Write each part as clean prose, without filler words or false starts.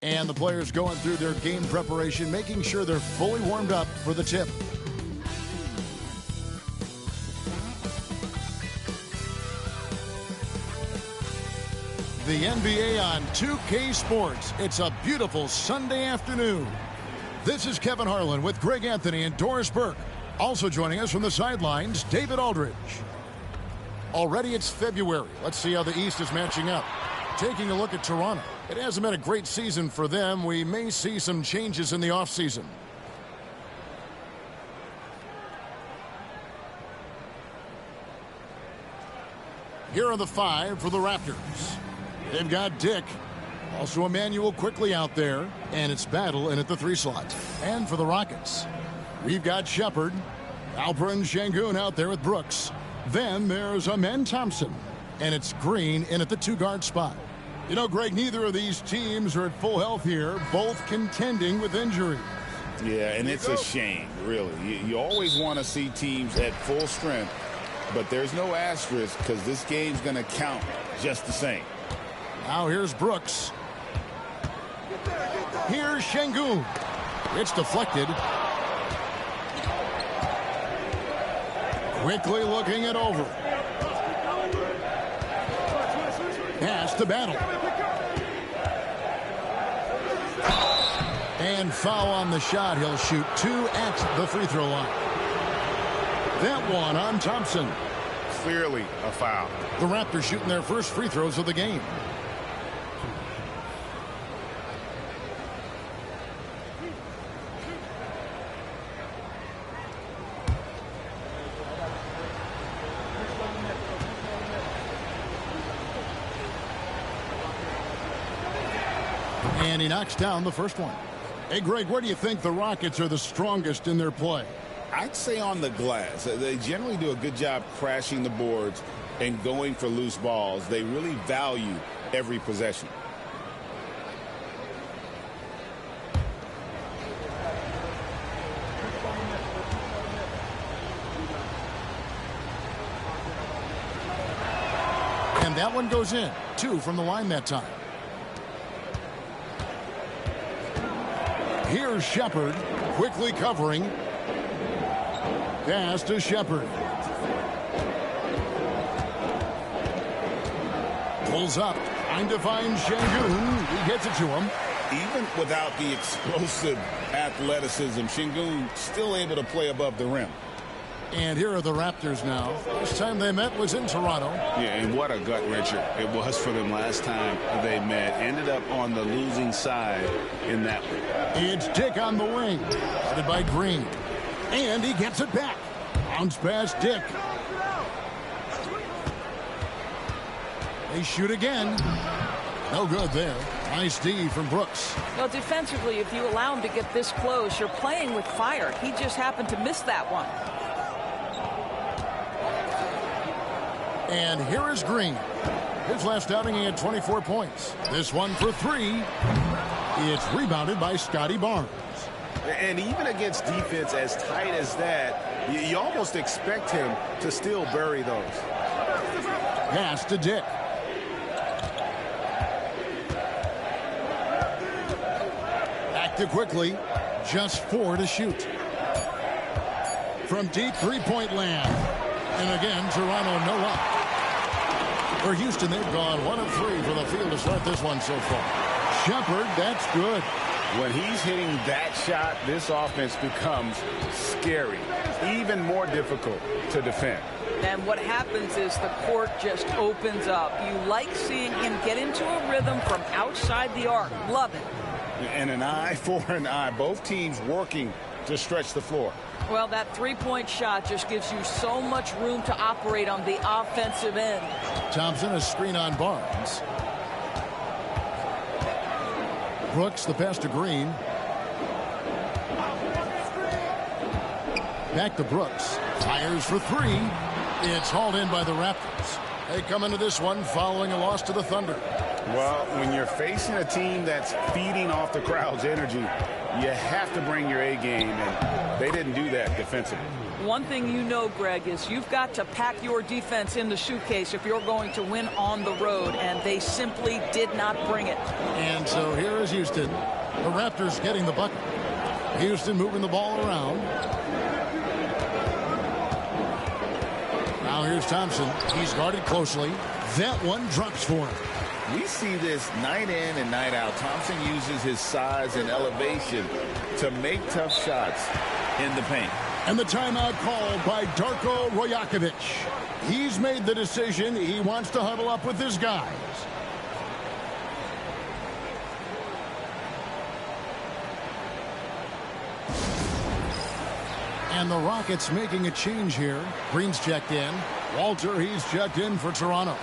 And the players going through their game preparation, making sure they're fully warmed up for the tip. The NBA on 2K Sports. It's a beautiful Sunday afternoon. This is Kevin Harlan with Greg Anthony and Doris Burke. Also joining us from the sidelines, David Aldridge. Already it's February. Let's see how the East is matching up. Taking a look at Toronto. It hasn't been a great season for them. We may see some changes in the offseason. Here are the 5 for the Raptors. They've got Dick. Also Emmanuel quickly out there. And it's Battle in at the 3 slot. And for the Rockets, we've got Shepard, Alperen Sengun out there with Brooks. Then there's Amen Thompson. And it's Green in at the 2-guard spot. You know, Greg, neither of these teams are at full health here, both contending with injuries. Yeah, and it's a shame, really. You always want to see teams at full strength, but there's no asterisk because this game's going to count just the same. Now here's Brooks. Here's Sengun. It's deflected. Quickly looking it over. Pass to Battle. And foul on the shot. He'll shoot 2 at the free throw line. That one on Thompson. Clearly a foul. The Raptors shooting their first free throws of the game. And he knocks down the first one. Hey, Greg, where do you think the Rockets are the strongest in their play? I'd say on the glass. They generally do a good job crashing the boards and going for loose balls. They really value every possession. And that one goes in. 2 from the line that time. Here's Shepard, quickly covering. Pass to Shepard. Pulls up, trying to find Sengun. He gets it to him. Even without the explosive athleticism, Sengun still able to play above the rim. And here are the Raptors now. First time they met was in Toronto. Yeah, and what a gut-wrencher it was for them last time they met. Ended up on the losing side in that one. It's Dick on the wing, headed by Green. And he gets it back. Bounce past Dick. They shoot again. No good there. Nice D from Brooks. Well, defensively, if you allow him to get this close, you're playing with fire. He just happened to miss that one. And here is Green. His last outing, he had 24 points. This one for 3. It's rebounded by Scotty Barnes. And even against defense as tight as that, you almost expect him to still bury those. Pass to Dick. Back to quickly. Just 4 to shoot. From deep three-point land. And again, Toronto no luck. For Houston, they've gone 1 of 3 for the field to start this one so far. Shepard, that's good. When he's hitting that shot, this offense becomes scary, even more difficult to defend. And what happens is the court just opens up. You like seeing him get into a rhythm from outside the arc. Love it. And an eye for an eye. Both teams working to stretch the floor. Well, that three-point shot just gives you so much room to operate on the offensive end. Thompson, a screen on Barnes. Brooks, the pass to Green. Back to Brooks. Fires for 3. It's hauled in by the Raptors. They come into this one following a loss to the Thunder. Well, when you're facing a team that's feeding off the crowd's energy, you have to bring your A game, and they didn't do that defensively. One thing you know, Greg, is you've got to pack your defense in the suitcase if you're going to win on the road, and they simply did not bring it. And so here is Houston. The Raptors getting the bucket. Houston moving the ball around. Now here's Thompson. He's guarded closely. That one drops for him. We see this night in and night out. Thompson uses his size and elevation to make tough shots in the paint. And the timeout called by Darko Rajakovic. He's made the decision. He wants to huddle up with his guys. And the Rockets making a change here. Green's checked in. Walter, he's checked in for Toronto.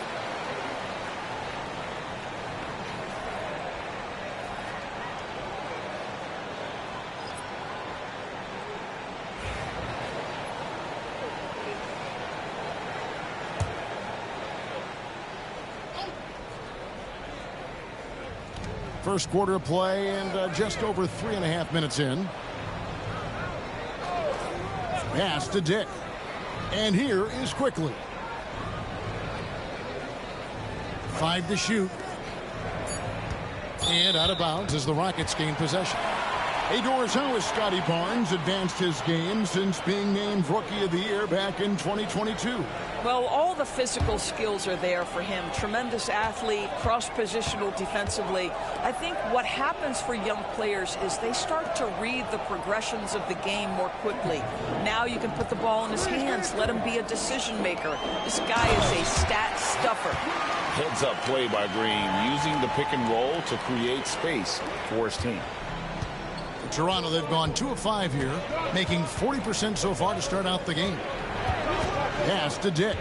First quarter play and just over 3.5 minutes in. Pass to Dick. And here is Quickly. 5 to shoot. And out of bounds as the Rockets gain possession. Hey, Doris, how has Scotty Barnes advanced his game since being named Rookie of the Year back in 2022? Well, all the physical skills are there for him. Tremendous athlete, cross-positional defensively. I think what happens for young players is they start to read the progressions of the game more quickly. Now you can put the ball in his hands, let him be a decision maker. This guy is a stat stuffer. Heads-up play by Green, using the pick and roll to create space for his team. For Toronto, they've gone 2 of 5 here, making 40% so far to start out the game. Pass to Dick.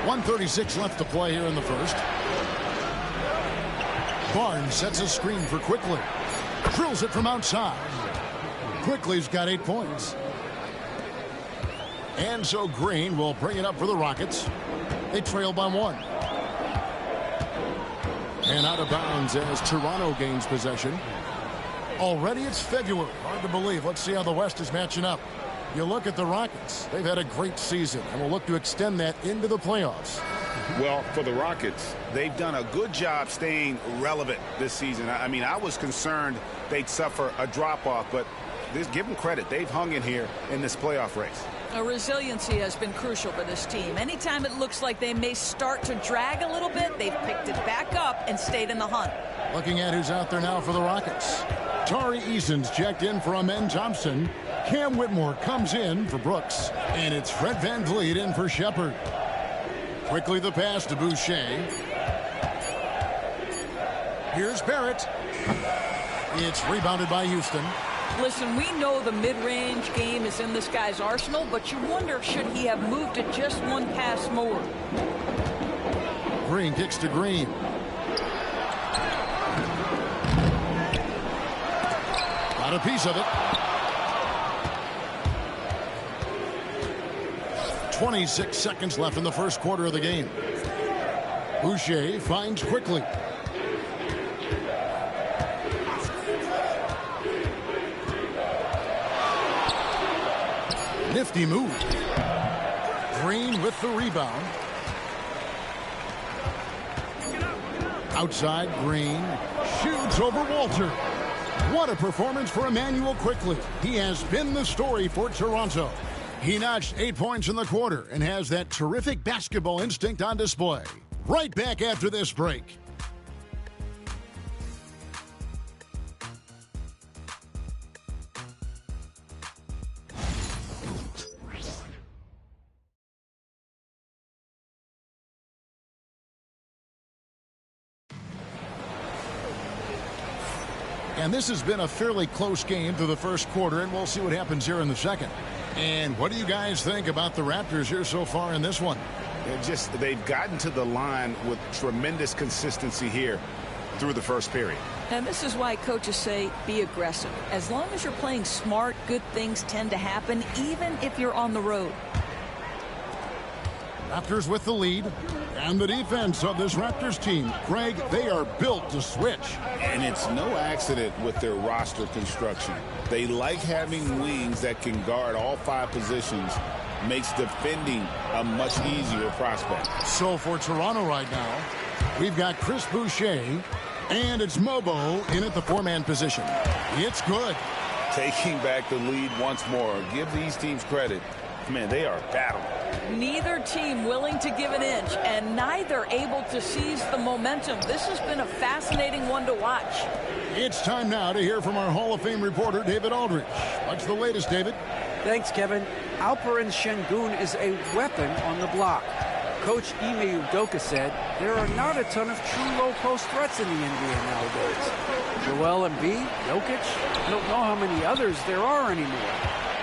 1:36 left to play here in the first. Barnes sets a screen for Quickly. Drills it from outside. Quickly's got 8 points. And so Green will bring it up for the Rockets. They trail by 1. And out of bounds as Toronto gains possession. Already it's February. Hard to believe. Let's see how the West is matching up. You look at the Rockets. They've had a great season and will look to extend that into the playoffs. Well, for the Rockets, they've done a good job staying relevant this season. I mean, I was concerned they'd suffer a drop-off, but give them credit. They've hung in here in this playoff race. Resiliency has been crucial for this team. Anytime it looks like they may start to drag a little bit, they've picked it back up and stayed in the hunt. Looking at who's out there now for the Rockets. Tari Eason's checked in for Amen Thompson. Cam Whitmore comes in for Brooks. And it's Fred VanVleet in for Shepard. Quickly the pass to Boucher. Here's Barrett. It's rebounded by Houston. Listen, we know the mid-range game is in this guy's arsenal, but you wonder, should he have moved it just one pass more? Green kicks to Green. Got a piece of it. 26 seconds left in the first quarter of the game. Boucher finds Quickly. Nifty move. Green with the rebound. Outside, Green shoots over Walter. What a performance for Emmanuel Quickly. He has been the story for Toronto. He notched 8 points in the quarter and has that terrific basketball instinct on display. Right back after this break. And this has been a fairly close game through the first quarter, and we'll see what happens here in the second. And what do you guys think about the Raptors here so far in this one? They've gotten to the line with tremendous consistency here through the first period. And this is why coaches say be aggressive. As long as you're playing smart, good things tend to happen, even if you're on the road. Raptors with the lead. And the defense of this Raptors team, Greg, they are built to switch. And it's no accident with their roster construction. They like having wings that can guard all 5 positions. Makes defending a much easier prospect. So for Toronto right now, we've got Chris Boucher, and it's Mobo in at the 4-man position. It's good. Taking back the lead once more. Give these teams credit. Man, they are battling. Neither team willing to give an inch, and neither able to seize the momentum. This has been a fascinating one to watch. It's time now to hear from our Hall of Fame reporter, David Aldridge. What's the latest, David? Thanks, Kevin. Alperen Şengün is a weapon on the block. Coach Ime Udoka said there are not a ton of true low-post threats in the NBA nowadays. Joel Embiid, Jokic, I don't know how many others there are anymore.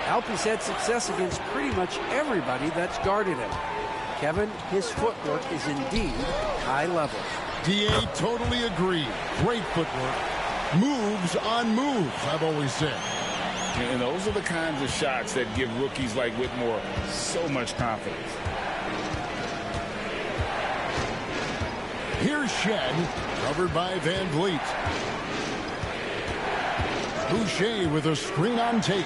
Alpy's had success against pretty much everybody that's guarded him. Kevin, his footwork is indeed high level. DA totally agree. Great footwork. Moves on moves, I've always said. And those are the kinds of shots that give rookies like Whitmore so much confidence. Here's Shed, covered by Van Vliet. Boucher with a screen on Tate.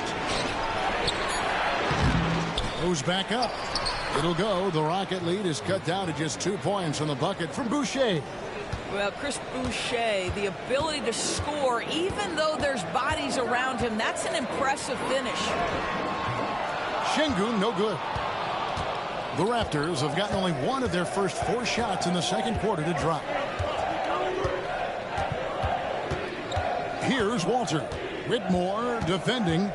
Goes back up. It'll go. The Rocket lead is cut down to just 2 points on the bucket from Boucher. Well, Chris Boucher, the ability to score, even though there's bodies around him, that's an impressive finish. Şengün, no good. The Raptors have gotten only one of their first 4 shots in the second quarter to drop. Here's Walter. Whitmore defending.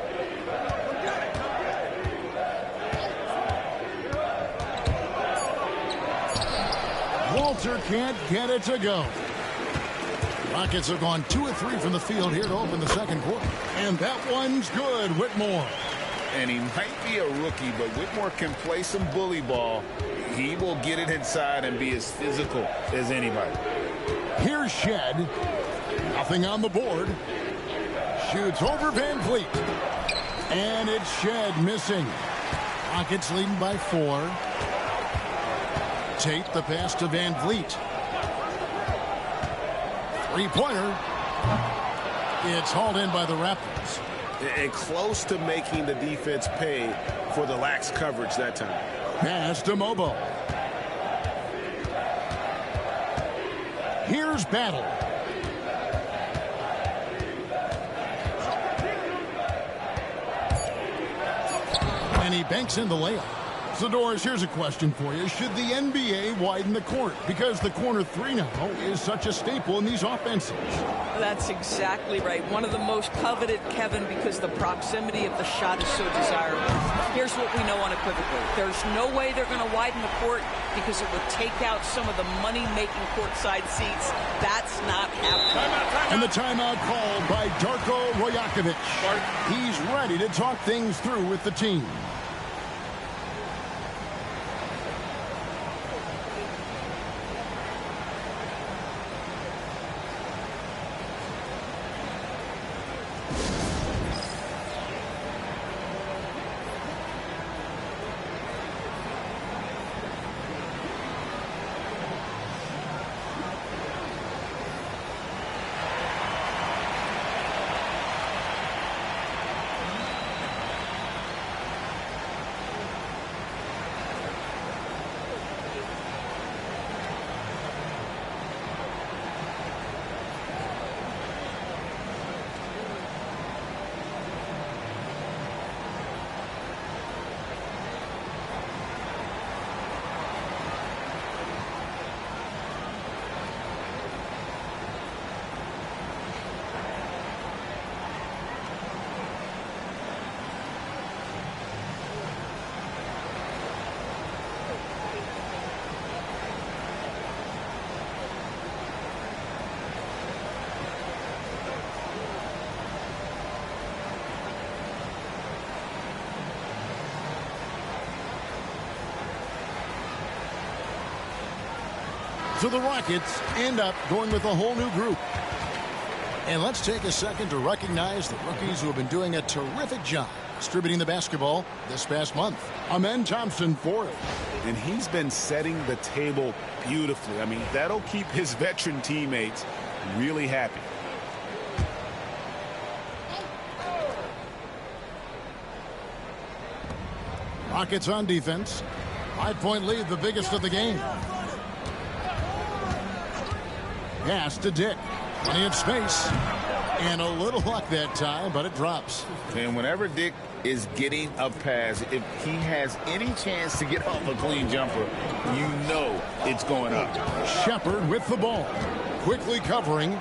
Walter can't get it to go. Rockets have gone 2 of 3 from the field here to open the second quarter. And that one's good, Whitmore. And he might be a rookie, but Whitmore can play some bully ball. He will get it inside and be as physical as anybody. Here's Shed. Nothing on the board. Shoots over Van Vliet. And it's Shed missing. Rockets leading by 4. Tate the pass to Van Vliet. 3-pointer. It's hauled in by the Raptors. And close to making the defense pay for the lax coverage that time. Pass to Mobo. Here's Battle. And he banks in the layup. So, Doris, here's a question for you. Should the NBA widen the court? Because the corner 3 now is such a staple in these offenses. That's exactly right. One of the most coveted, Kevin, because the proximity of the shot is so desirable. Here's what we know unequivocally. There's no way they're going to widen the court because it would take out some of the money-making courtside seats. That's not happening. And the timeout called by Darko Rajakovic. He's ready to talk things through with the team. So the Rockets end up going with a whole new group. And let's take a second to recognize the rookies who have been doing a terrific job distributing the basketball this past month. Amen Thompson for it. And he's been setting the table beautifully. I mean, that'll keep his veteran teammates really happy. Rockets on defense. 5-point lead, the biggest of the game. Pass to Dick. Plenty of space. And a little luck that time, but it drops. And whenever Dick is getting a pass, if he has any chance to get off a clean jumper, you know it's going up. Shepard with the ball. Quickly covering.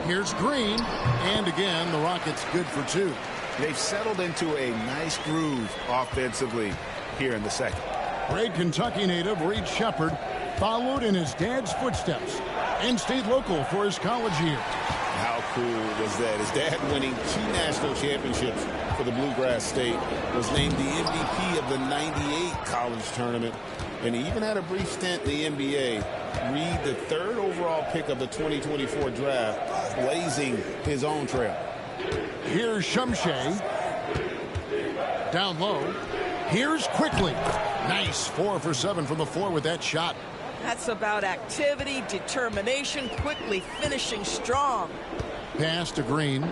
Here's Green. And again, the Rockets good for two. They've settled into a nice groove offensively here in the second. Great Kentucky native Reed Shepard followed in his dad's footsteps and stayed local for his college years. How cool was that? His dad winning 2 national championships for the Bluegrass State, was named the MVP of the '98 college tournament, and he even had a brief stint in the NBA. Reed, the 3rd overall pick of the 2024 draft, blazing his own trail. Here's Shumshay. Down low. Here's Quickly. Nice 4 for 7 from the floor with that shot. That's about activity, determination, quickly finishing strong. Pass to Green.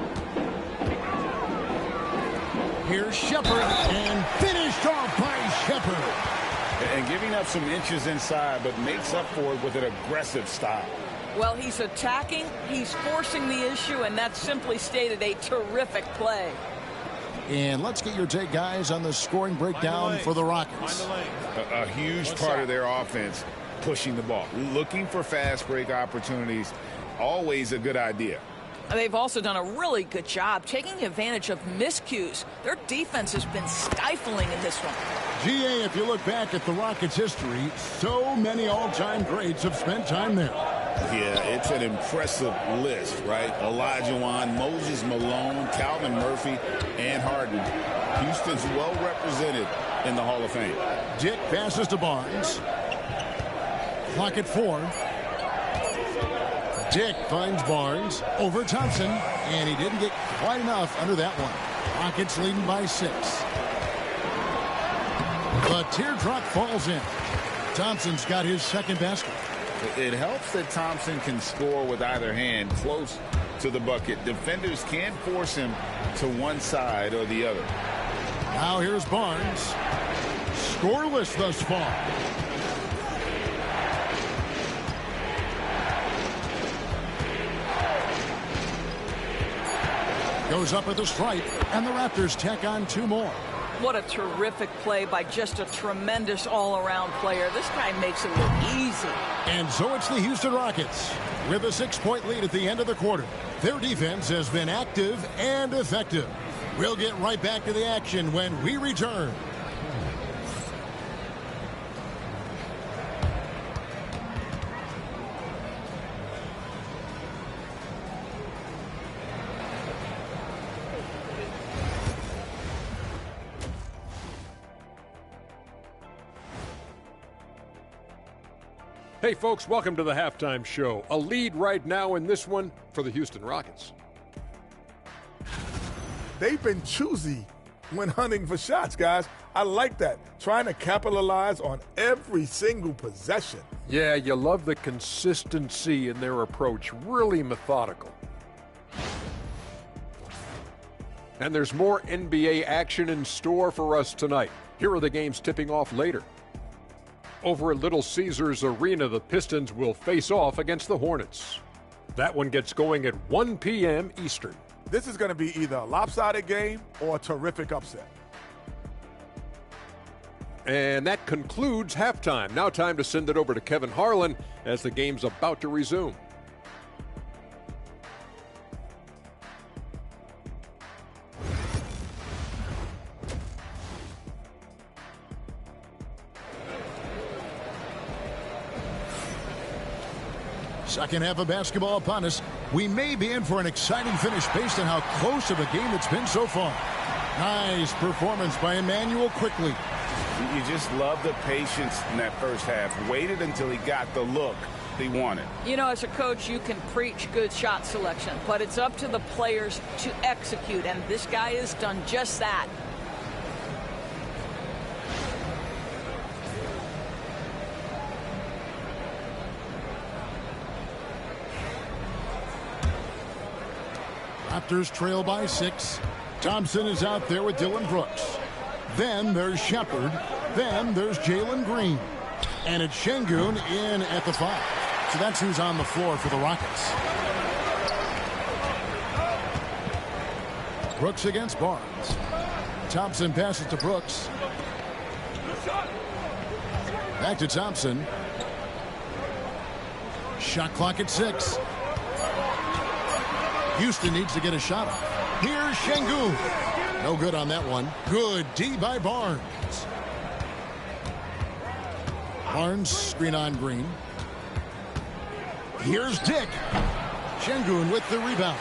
Here's Shepard, and finished off by Shepard. And giving up some inches inside, but makes up for it with an aggressive style. Well, he's attacking, he's forcing the issue, and that's simply stated a terrific play. And let's get your take, guys, on the scoring breakdown for the Rockets. A huge part of their offense, pushing the ball, looking for fast break opportunities, always a good idea. They've also done a really good job taking advantage of miscues. Their defense has been stifling in this one. GA, if you look back at the Rockets' history, so many all-time greats have spent time there. Yeah, it's an impressive list, right? Olajuwon, Moses Malone, Calvin Murphy, and Harden. Houston's well represented in the Hall of Fame. Dick passes to Barnes. Clock at 4. Dick finds Barnes over Thompson, and he didn't get quite enough under that one. Rockets leading by 6. The teardrop falls in. Thompson's got his second basket. It helps that Thompson can score with either hand close to the bucket. Defenders can't force him to one side or the other. Now here's Barnes. Scoreless thus far. Goes up at the stripe, and the Raptors tack on 2 more. What a terrific play by just a tremendous all-around player. This guy makes it look easy. And so it's the Houston Rockets with a 6-point lead at the end of the quarter. Their defense has been active and effective. We'll get right back to the action when we return. Hey folks, welcome to the halftime show. A lead right now in this one for the Houston Rockets. They've been choosy when hunting for shots, guys. I like that. Trying to capitalize on every single possession. Yeah, you love the consistency in their approach. Really methodical. And there's more NBA action in store for us tonight. Here are the games tipping off later. Over at Little Caesars Arena, the Pistons will face off against the Hornets. That one gets going at 1 p.m. Eastern. This is going to be either a lopsided game or a terrific upset. And that concludes halftime. Now time to send it over to Kevin Harlan as the game's about to resume. Second half of basketball upon us. We may be in for an exciting finish based on how close of a game it's been so far. Nice performance by Emmanuel Quickly. You just love the patience in that first half. Waited until he got the look he wanted. You know, as a coach, you can preach good shot selection, but it's up to the players to execute, and this guy has done just that. Raptors trail by 6. Thompson is out there with Dylan Brooks. Then there's Shepard. Then there's Jalen Green. And it's Şengün in at the 5. So that's who's on the floor for the Rockets. Brooks against Barnes. Thompson passes to Brooks. Back to Thompson. Shot clock at 6. Houston needs to get a shot off. Here's Şengün. No good on that one. Good D by Barnes. Barnes screen on Green. Here's Dick. Şengün with the rebound.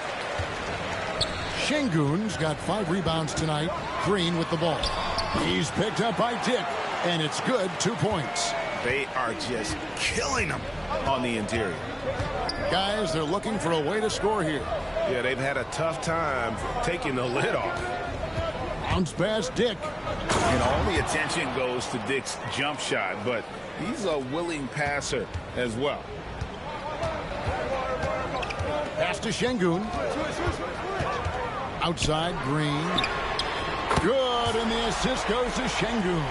Şengün's got 5 rebounds tonight. Green with the ball. He's picked up by Dick, and it's good. 2 points. They are just killing them on the interior. Guys, they're looking for a way to score here. Yeah, they've had a tough time taking the lid off. Bounce pass Dick. And all the attention goes to Dick's jump shot, but he's a willing passer as well. Pass to Şengün. Outside, Green. Good, and the assist goes to Şengün.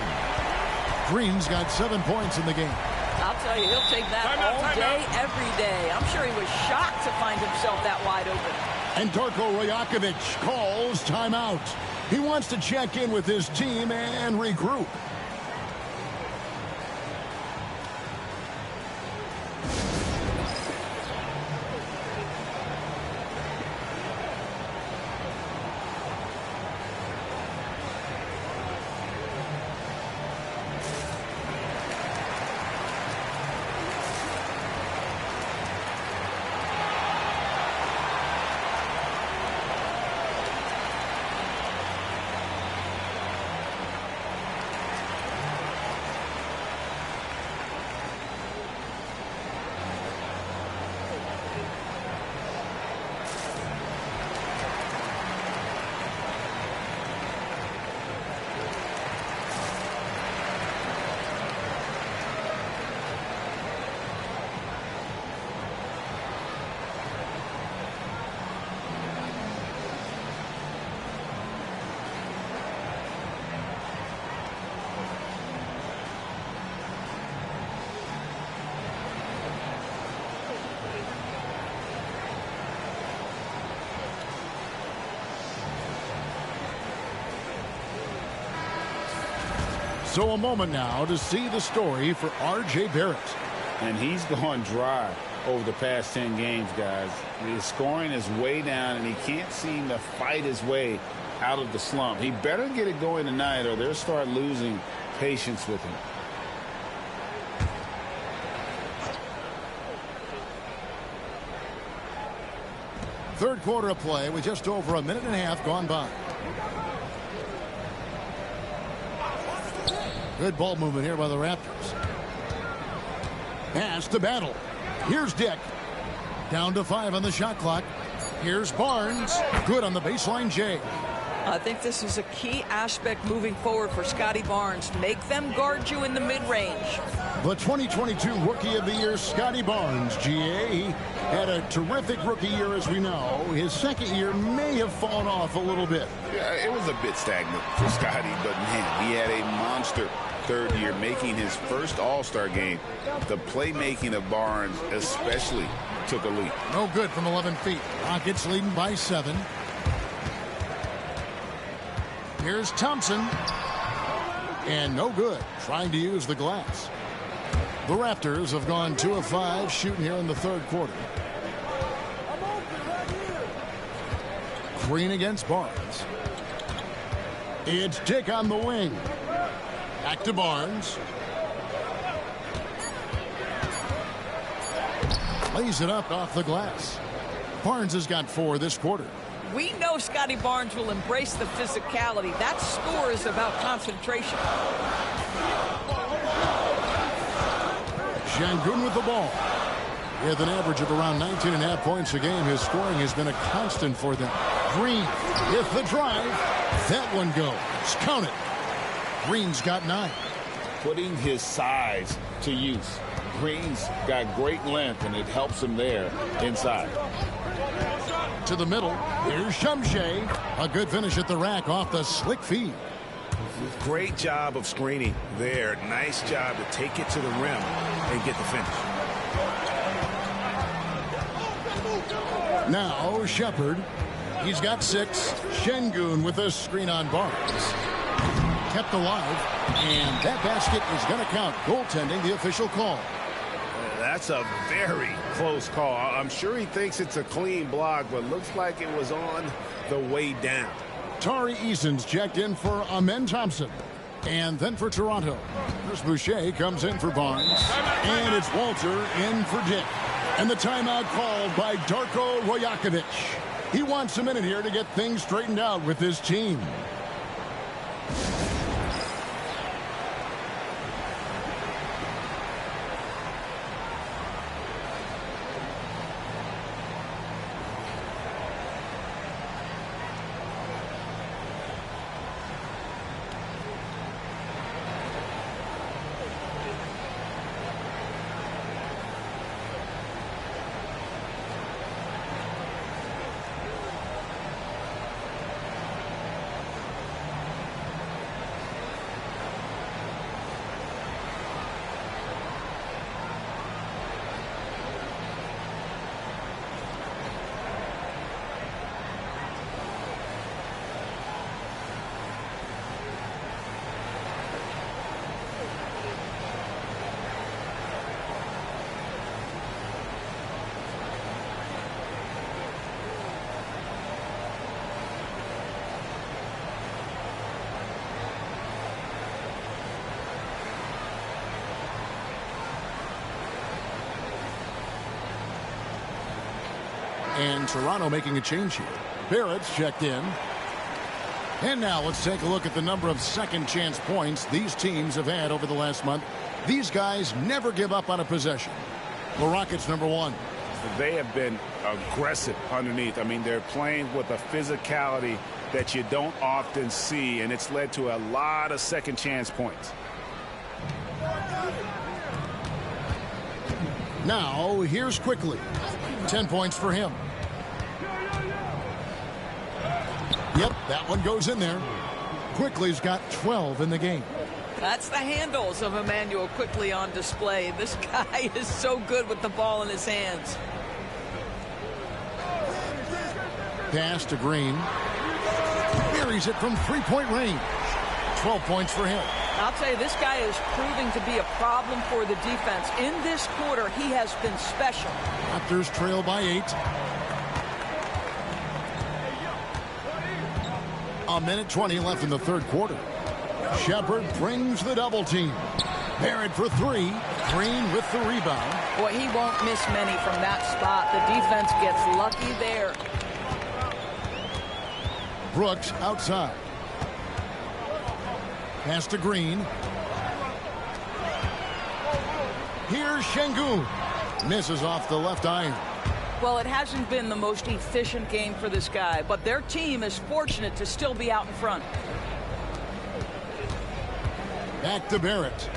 Green's got 7 points in the game. I'll tell you, he'll take that all day, every day. I'm sure he was shocked to find himself that wide open. And Darko Rajakovic calls timeout. He wants to check in with his team and regroup. So a moment now to see the story for R.J. Barrett. And he's gone dry over the past 10 games, guys. His scoring is way down, and he can't seem to fight his way out of the slump. He better get it going tonight, or they'll start losing patience with him. Third quarter of play with just over a minute and a half gone by. Good ball movement here by the Raptors. Pass to Battle. Here's Dick. Down to 5 on the shot clock. Here's Barnes. Good on the baseline, Jay. I think this is a key aspect moving forward for Scotty Barnes. Make them guard you in the mid-range. The 2022 Rookie of the Year, Scotty Barnes, GA. He had a terrific rookie year, as we know. His second year may have fallen off a little bit. Yeah, it was a bit stagnant for Scotty, but man, he had a monster third year, making his first All-Star game. The playmaking of Barnes especially took a leap. No good from 11 feet. Rockets leading by 7. Here's Thompson. And no good. Trying to use the glass. The Raptors have gone 2 of 5 shooting here in the third quarter. Green against Barnes. It's Dick on the wing. Back to Barnes. Lays it up off the glass. Barnes has got 4 this quarter. We know Scotty Barnes will embrace the physicality. That score is about concentration. Şengün with the ball. With an average of around 19.5 points a game, his scoring has been a constant for them. Green with the drive. That one goes. Count it. Green's got 9. Putting his size to use. Green's got great length, and it helps him there inside. To the middle. Here's Shumshay. A good finish at the rack off the slick feed. Great job of screening there. Nice job to take it to the rim and get the finish. Now Shepard. He's got 6. Şengün with a screen on Barnes. Kept alive. And that basket is going to count. Goaltending, the official call. That's a very close call. I'm sure he thinks it's a clean block, but looks like it was on the way down. Tari Eason's checked in for Amen Thompson. And then for Toronto, Chris Boucher comes in for Barnes. And it's Walter in for Dick. And the timeout called by Darko Rajakovic. He wants a minute here to get things straightened out with his team. And Toronto making a change here. Barrett's checked in. And now let's take a look at the number of second chance points these teams have had over the last month. These guys never give up on a possession. The Rockets number 1. They have been aggressive underneath. I mean, they're playing with a physicality that you don't often see, and it's led to a lot of second chance points. Now here's Quickly. 10 points for him. Yep, that one goes in there. Quickly's got 12 in the game. That's the handles of Emmanuel Quickly on display. This guy is so good with the ball in his hands. Pass to Green. Buries it from three-point range. 12 points for him. I'll tell you, this guy is proving to be a problem for the defense. In this quarter, he has been special. Raptors trail by 8. A minute 20 left in the third quarter. Shepard brings the double team. Barrett for 3. Green with the rebound. Boy, he won't miss many from that spot. The defense gets lucky there. Brooks outside. Pass to Green. Here's Şengün. Misses off the left iron. Well, it hasn't been the most efficient game for this guy, but their team is fortunate to still be out in front. Back to Barrett.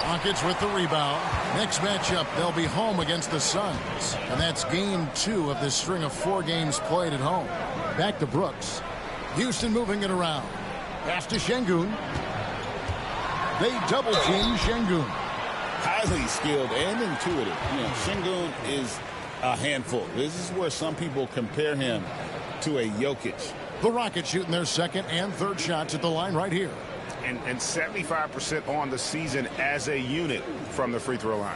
Rockets with the rebound. Next matchup, they'll be home against the Suns. And that's game 2 of this string of 4 games played at home. Back to Brooks. Houston moving it around. Pass to Şengün. They double team Şengün. Highly skilled and intuitive. You know, Şengün is a handful. This is where some people compare him to a Jokic. The Rockets shooting their second and third shots at the line right here. And 75% on the season as a unit from the free throw line.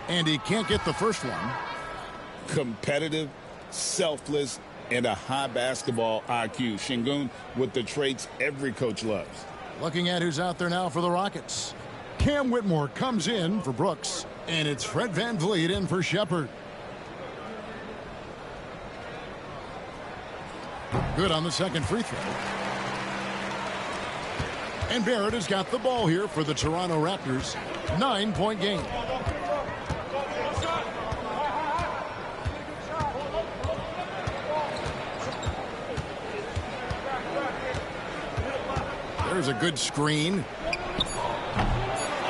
And he can't get the first one. Competitive, selfless, and a high basketball IQ. Şengün with the traits every coach loves. Looking at who's out there now for the Rockets. Cam Whitmore comes in for Brooks, and it's Fred VanVleet in for Shepard. Good on the second free throw. And Barrett has got the ball here for the Toronto Raptors. 9-point game. There's a good screen.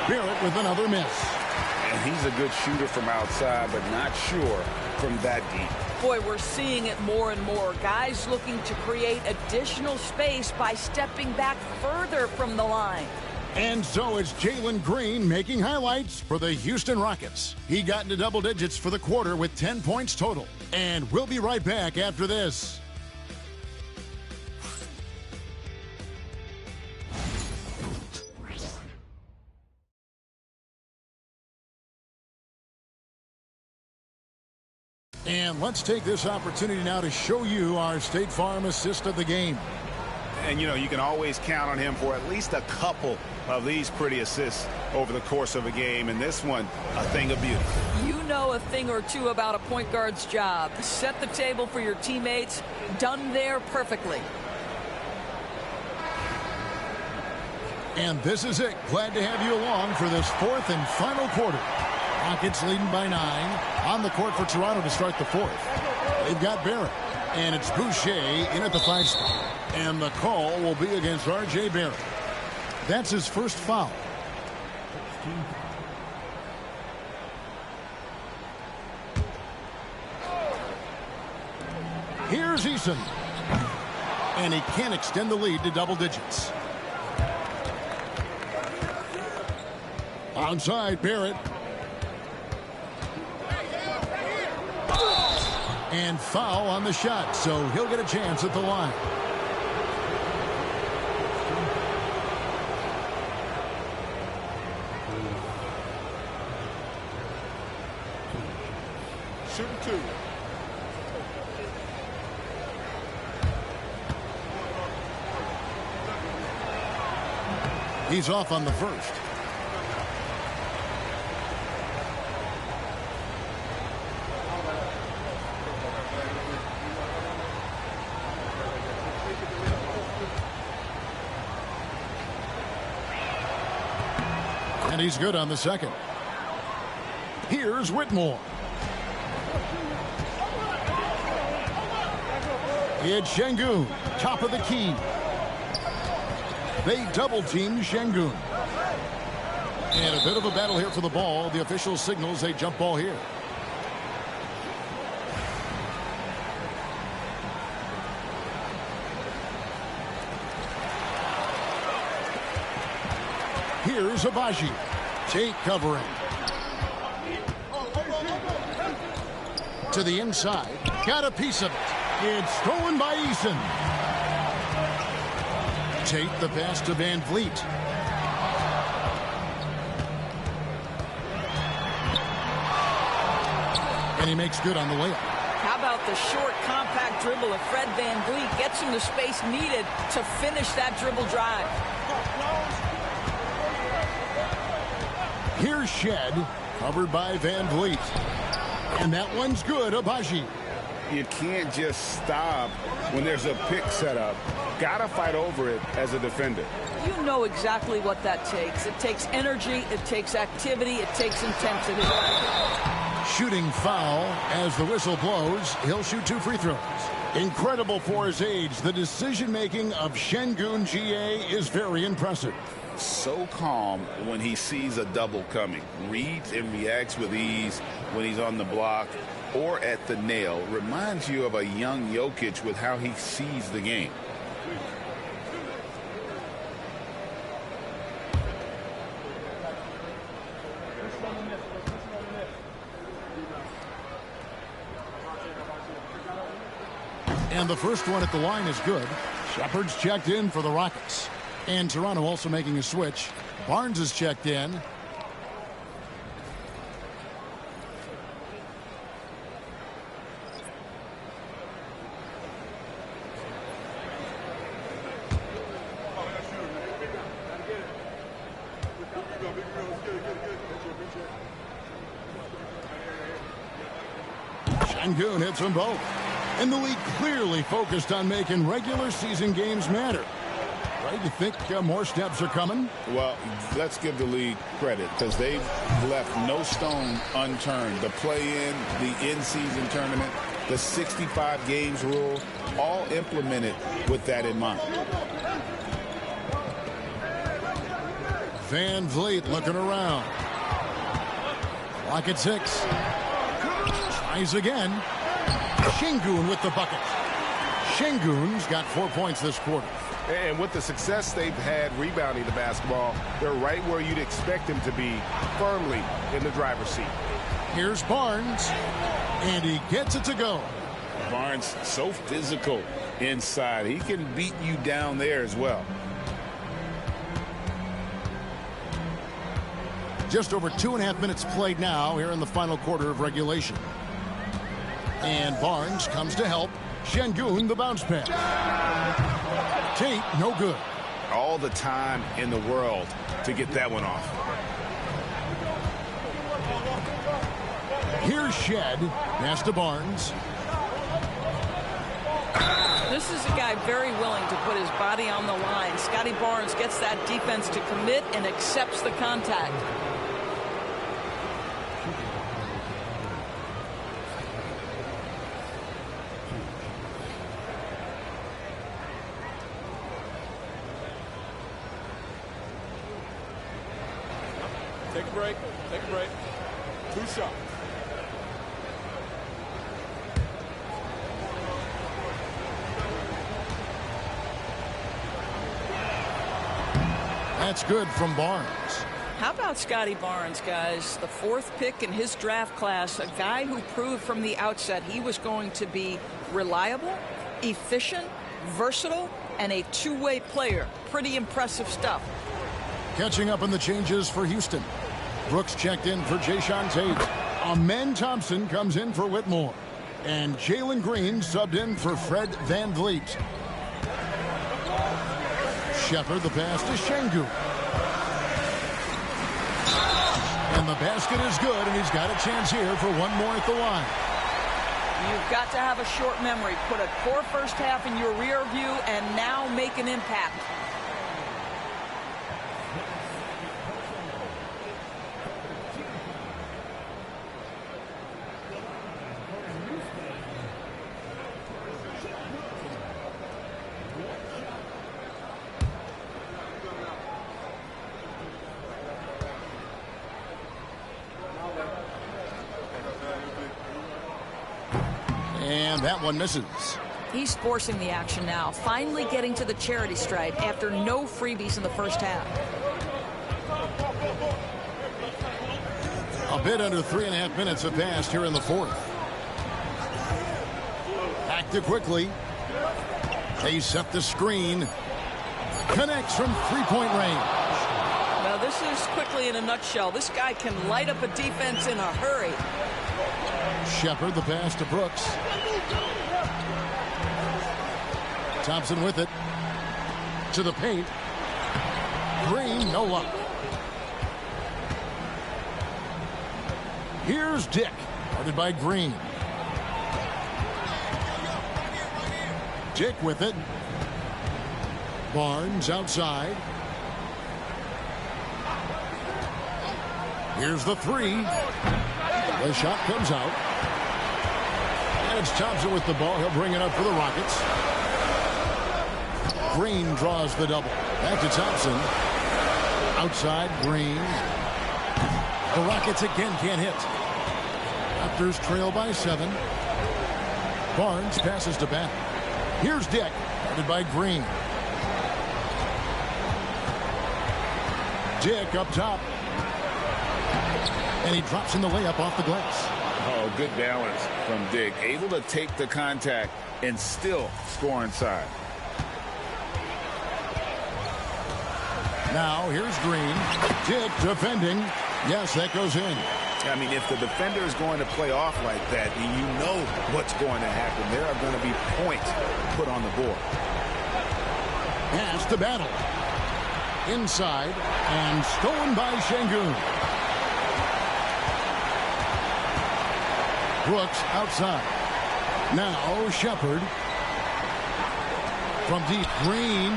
Barrett with another miss. And he's a good shooter from outside, but not sure from that deep. Boy, we're seeing it more and more. Guys looking to create additional space by stepping back further from the line. And so it's Jalen Green making highlights for the Houston Rockets. He got into double digits for the quarter with 10 points total. And we'll be right back after this. And let's take this opportunity now to show you our State Farm assist of the game. And, you know, you can always count on him for at least a couple of these pretty assists over the course of a game. And this one, a thing of beauty. You know a thing or two about a point guard's job. Set the table for your teammates. Done there perfectly. And this is it. Glad to have you along for this fourth and final quarter. Rockets leading by 9. On the court for Toronto to start the fourth. They've got Barrett. And it's Boucher in at the 5 spot. And the call will be against R.J. Barrett. That's his first foul. Here's Eason. And he can't extend the lead to double digits. Onside, Barrett. And foul on the shot, so he'll get a chance at the line. Shooting 2. He's off on the first. And he's good on the second. Here's Whitmore. It's Şengün, top of the key. They double-team Şengün. And a bit of a battle here for the ball. The official signals a jump ball here. Here's Abaji. Tate covering. To the inside. Got a piece of it. It's stolen by Eason. Tate the pass to VanVleet. And he makes good on the layup. How about the short, compact dribble of Fred VanVleet gets him the space needed to finish that dribble drive. Here's Shed, covered by VanVleet. And that one's good, Abaji. You can't just stop when there's a pick set up. Gotta fight over it as a defender. You know exactly what that takes. It takes energy, it takes activity, it takes intensity. Shooting foul as the whistle blows. He'll shoot 2 free throws. Incredible for his age. The decision-making of Şengün GA is very impressive. So calm when he sees a double coming. Reads and reacts with ease when he's on the block or at the nail. Reminds you of a young Jokic with how he sees the game. And the first one at the line is good. Shepard's checked in for the Rockets. And Toronto also making a switch. Barnes is checked in. Şengün hits them both. And the league clearly focused on making regular season games matter. Right? You think more steps are coming? Well, let's give the league credit because they've left no stone unturned. The play-in, the in-season tournament, the 65 games rule, all implemented with that in mind. Van Vliet looking around. Clock at 6. Tries again. Şengün with the bucket. Şengün's got 4 points this quarter. And with the success they've had rebounding the basketball, they're right where you'd expect them to be, firmly in the driver's seat. Here's Barnes, and he gets it to go. Barnes, so physical inside. He can beat you down there as well. Just over 2.5 minutes played now here in the final quarter of regulation. And Barnes comes to help. Şengün the bounce pass. Tate, no good. All the time in the world to get that one off. Here's Shed. Pass to Barnes. This is a guy very willing to put his body on the line. Scotty Barnes gets that defense to commit and accepts the contact. Take a break. Take a break. 2 shots. That's good from Barnes. How about Scotty Barnes, guys? The 4th pick in his draft class, a guy who proved from the outset he was going to be reliable, efficient, versatile, and a two-way player. Pretty impressive stuff. Catching up on the changes for Houston. Brooks checked in for Jayshawn Tate. Amen Thompson comes in for Whitmore. And Jalen Green subbed in for Fred Van Vliet. Shepard the pass to Şengün. And the basket is good, and he's got a chance here for one more at the line. You've got to have a short memory. Put a poor first half in your rear view and now make an impact. And that one misses. He's forcing the action now, finally getting to the charity stripe after no freebies in the first half. A bit under 3.5 minutes have passed here in the 4th. Acted quickly. They set the screen. Connects from three-point range. Now this is quickly in a nutshell. This guy can light up a defense in a hurry. Shepard the pass to Brooks. Thompson with it. To the paint. Green, no luck. Here's Dick. Guarded by Green. Dick with it. Barnes outside. Here's the 3. The shot comes out. And it's Thompson with the ball. He'll bring it up for the Rockets. Green draws the double. Back to Thompson. Outside, Green. The Rockets again can't hit. Raptors trail by 7. Barnes passes to Bennett. Here's Dick, guarded by Green. Dick up top. And he drops in the layup off the glass. Oh, good balance from Dick. Able to take the contact and still score inside. Now, here's Green. Dick defending. Yes, that goes in. I mean, if the defender is going to play off like that, then you know what's going to happen. There are going to be points put on the board. Pass to Battle. inside and stolen by Şengün. Brooks outside. Now Shepherd. From deep, Green.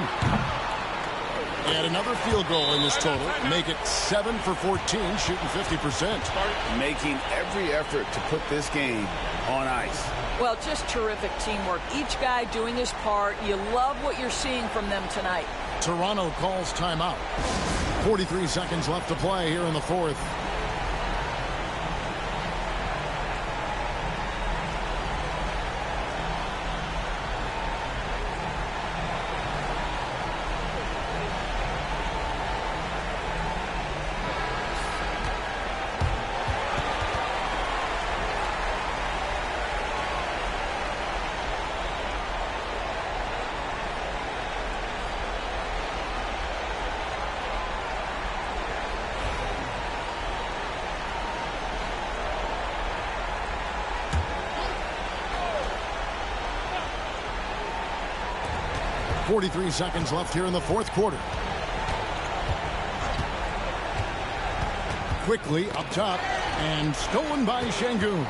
And another field goal in this total. Make it 7 for 14, shooting 50%. Making every effort to put this game on ice. Well, just terrific teamwork. Each guy doing his part. You love what you're seeing from them tonight. Toronto calls timeout. 43 seconds left to play here in the fourth. .43 seconds left here in the fourth quarter. Quickly up top and stolen by Şengün.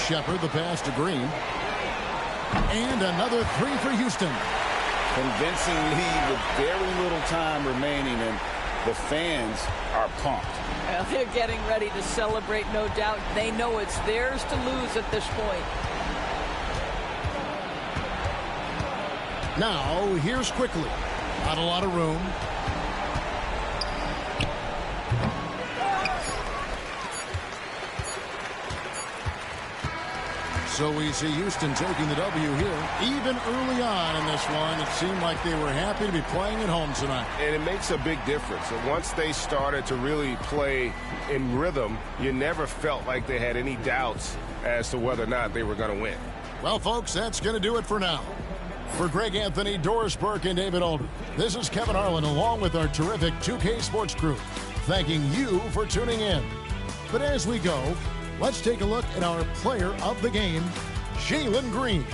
Shepherd the pass to Green. And another three for Houston. Convincing lead with very little time remaining, and the fans are pumped. Well, they're getting ready to celebrate, no doubt. They know it's theirs to lose at this point. Now, here's Quickly. Not a lot of room. So we see Houston taking the W here. Even early on in this one, it seemed like they were happy to be playing at home tonight. And it makes a big difference. And once they started to really play in rhythm, you never felt like they had any doubts as to whether or not they were going to win. Well, folks, that's going to do it for now. For Greg Anthony, Doris Burke, and David Aldridge, this is Kevin Harlan along with our terrific 2K Sports crew, thanking you for tuning in. But as we go, let's take a look at our player of the game, Jalen Green.